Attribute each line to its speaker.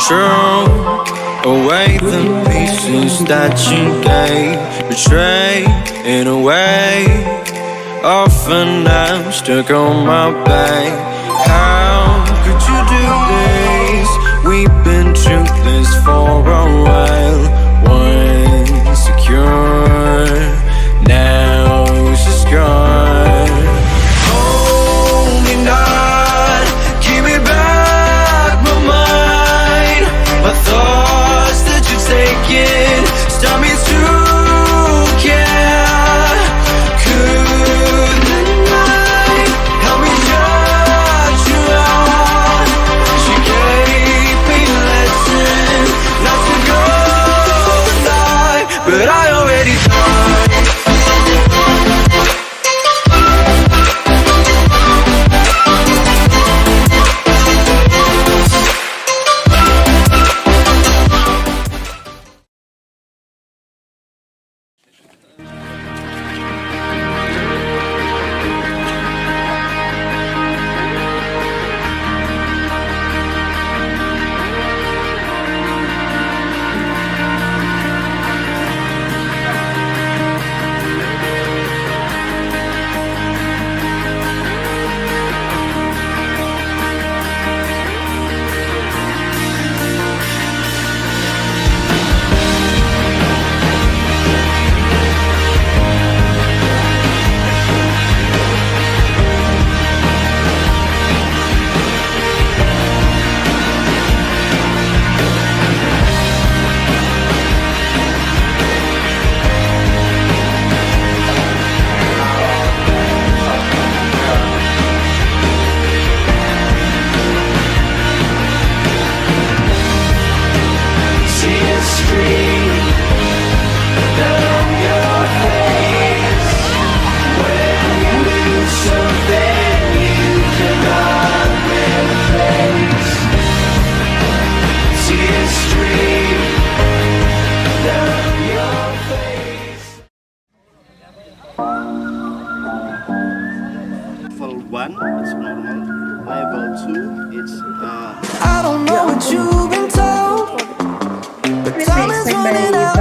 Speaker 1: throw away the pieces that you gave. Betray in a way. Often I'm stuck on my back. How could you do this? We've been through this for a while. Once secure, now she's gone. Hold me not, give me back my mind. My thoughts that you're taking stop me to care. Could the night help me judge you out? She gave me a lesson not to go die, but I already died.
Speaker 2: Level 1, it's normal. Level 2, it's
Speaker 3: I don't know what you've been told, but time is running out.